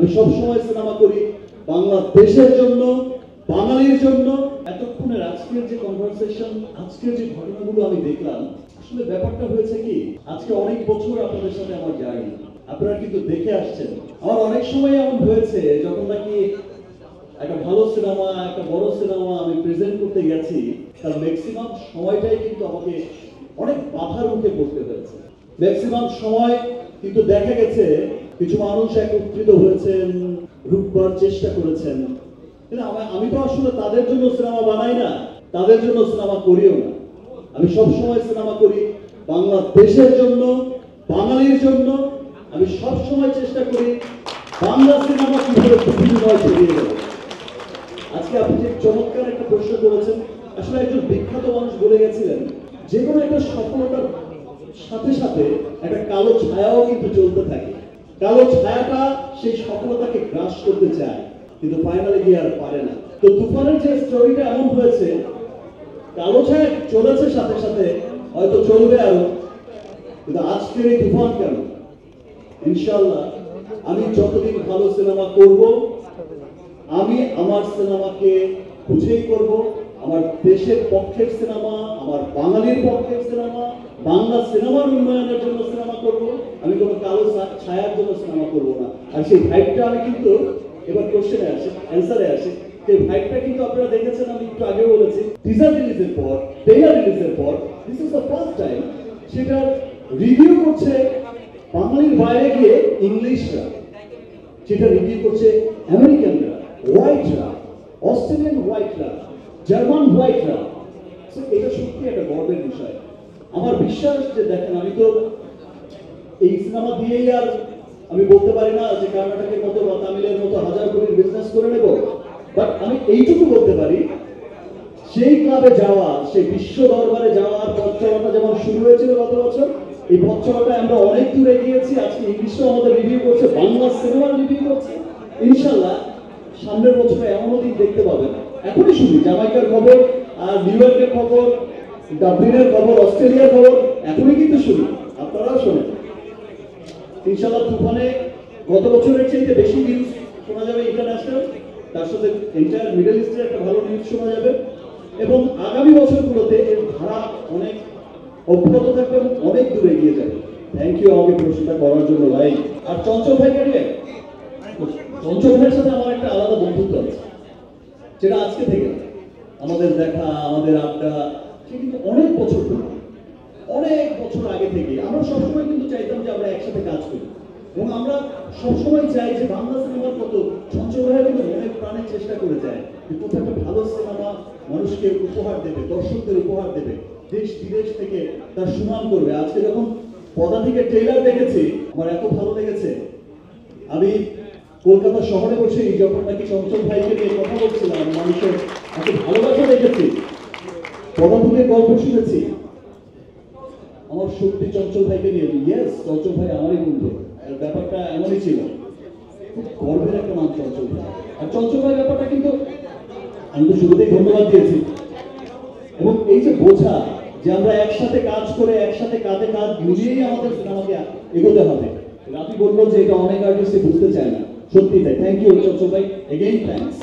আমি সবসময় সিনেমা করি বাংলাদেশের জন্য, বাঙালির জন্য। এতক্ষণের আজকের যে কনভারসেশন, আজকের যে ঘটনাগুলো আমি দেখলাম, আসলে ব্যাপারটা হয়েছে কি, আজকে অনেক বছর আপনাদের সাথে আমার জার্নি, আপনারা কিন্তু দেখে আসছেন। আমার অনেক সময় এমন হয়েছে যখন নাকি একটা ভালো সিনেমা, একটা বড় সিনেমা আমি প্রেজেন্ট করতে গেছি, তার ম্যাক্সিমাম সময়টাই কিন্তু আমাকে অনেক বাধার মুখে পড়তে হয়েছে। ম্যাক্সিমাম সময় কিন্তু দেখা গেছে কিছু মানুষ একত্রিত হয়েছেন, রুখবার চেষ্টা করেছেন, কিন্তু আমি তো আসলে তাদের জন্য সিনেমা বানাই না, তাদের জন্য সিনেমা করিও না। আমি সবসময় সিনেমা করি বাংলাদেশের জন্য, বাঙালির জন্য। আমি সবসময় চেষ্টা করি বাংলা সিনেমা কিভাবে পৃথিবীময় ছড়িয়ে দেবে। আজকে আপনি যে চমৎকার একটা প্রশ্ন করেছেন, আসলে একজন বিখ্যাত মানুষ বলে গেছিলেন, যে কোনো একটা সফলতার সাথে সাথে একটা কালো ছায়াও কিন্তু চলতে থাকে। কালো ছায়াটা সেই সফলতাকে গ্রাস করতে চায়, কিন্তু ফাইনালি গিয়ে আর পারে না। তো তুফানের যে স্টোরিটা এমন হয়েছে, কালো ছায়া চলেছে সাথে সাথে, হয়তো চলবে আরো, কিন্তু আজকের এই তুফান কেন? ইনশাআল্লাহ আমি যতদিন ভালো সিনেমা করব, আমি আমার সিনেমাকে বুঝেই করব, আমার দেশের পক্ষের সিনেমা, আমার বাঙালির পক্ষের সিনেমা, বাংলা সিনেমার উন্নয়নের জন্য সিনেমা করব। আমি কোনো কালো ছায়ার জন্য সিনেমা করব না। আর সেই ভাইবটা আমি কিন্তু এবার কোশ্চেনে আসে, অ্যান্সারে আসে, সেই ভাইবটা কিন্তু আপনারা দেখেছেন, আমি একটু আগে বলেছি, টিজার রিলিজের পর, ট্রেলার রিলিজের পর, this is the first time সেটার রিভিউ করছে বাঙালির বাইরে গিয়ে ইংলিশরা, সেটা রিভিউ করছে আমেরিকানরা, হোয়াইটরা, অস্ট্রেলিয়ান হোয়াইটরা, জার্মান হোয়াইটরা। এটা সত্যি একটা গর্বের বিষয়। আমার বিশ্বাস যে দেখেন, আমি তো এই সিনেমা দিয়েই আর আমি বলতে পারি না যে কর্ণাটকের মতো বা তামিলের মতো হাজার কোটির বিজনেস করে নেব, বাট আমি এইটুকু বলতে পারি, সেই ক্লাবে যাওয়া, সেই বিশ্ব দরবারে যাওয়ার পথ চলাটা যেমন শুরু হয়েছিল গত বছর, এই পথ চলাটা আমরা অনেক দূরে গিয়েছি। আজকে ইংলিশও আমাদের রিভিউ করছে, বাংলা সিনেমার রিভিউ করছে। ইনশাল্লাহ সামনের বছরে এমনও দিন দেখতে পাবেন। এখনই শুনি জামাইকার খবর, আর নিউ ইয়র্কের খবর, ডাবলিনের খবর, অস্ট্রেলিয়ার খবর, এখনই কিন্তু শুনি, আপনারাও শোনেন। ইনশাল্লাহ তুফানে গত বছরের চাইতে বেশি নিউজ শোনা যাবে ইন্টারন্যাশনাল, তার সাথে এন্টায়ার মিডল ইস্টের একটা ভালো নিউজ শোনা যাবে, এবং আগামী বছরগুলোতে এর ধারা অনেক অব্যাহত থাকবে এবং অনেক দূরে এগিয়ে যাবে। থ্যাংক ইউ আমাকে প্রশ্নটা করার জন্য ভাই। আর চঞ্চল ভাইকে নিয়ে, চঞ্চল ভাইয়ের সাথে আমার একটা আলাদা বন্ধুত্ব আছে, যেটা আজকে থেকে আমাদের দেখা, আমাদের আড্ডা, সে কিন্তু অনেক বছর ধরে, অনেক বছর আগে থেকে আমরা সবসময় কিন্তু চাইতাম যে আমরা একসাথে কাজ করি, এবং আমরা সবসময় চাই যে বাংলা সিনেমার মতো চঞ্চল ভাইয়া কিন্তু অনেক প্রাণের চেষ্টা করে যায় যে কোথাও একটা ভালো সিনেমা মানুষকে উপহার দেবে, দর্শকদের উপহার দেবে, দেশ বিদেশ থেকে তার সুনাম করবে। আজকে যখন পদাতিকের ট্রেলার দেখেছি, আমার এত ভালো লেগেছে। আমি কলকাতা শহরে বসে যখন নাকি চঞ্চল ভাইকে নিয়ে কথা বলছিলাম, মানুষের এত ভালোবাসা দেখেছি, পদাতিকের গল্প শুনেছি, আমার সত্যি চঞ্চল ভাইকে নিয়ে, ইয়েস চঞ্চল ভাই আমারই বন্ধু, ব্যাপারটা এমনই ছিল। খুব গর্বের একটা নাম চঞ্চল ভাই। আর চঞ্চল ভাই ব্যাপারটা কিন্তু আমি তো শুরুতেই ধন্যবাদ দিয়েছি, এবং এই যে বোঝা যে আমরা একসাথে কাজ করে, একসাথে কাঁধে কাঁধ মিলিয়েই আমাদের সিনেমাকে এগোতে হবে। রাফি বললো যে এটা অনেক আর্টিস্টই বুঝতে চায় না, সত্যি তাই। থ্যাংক ইউ চঞ্চল ভাই, এগেইন থ্যাংকস।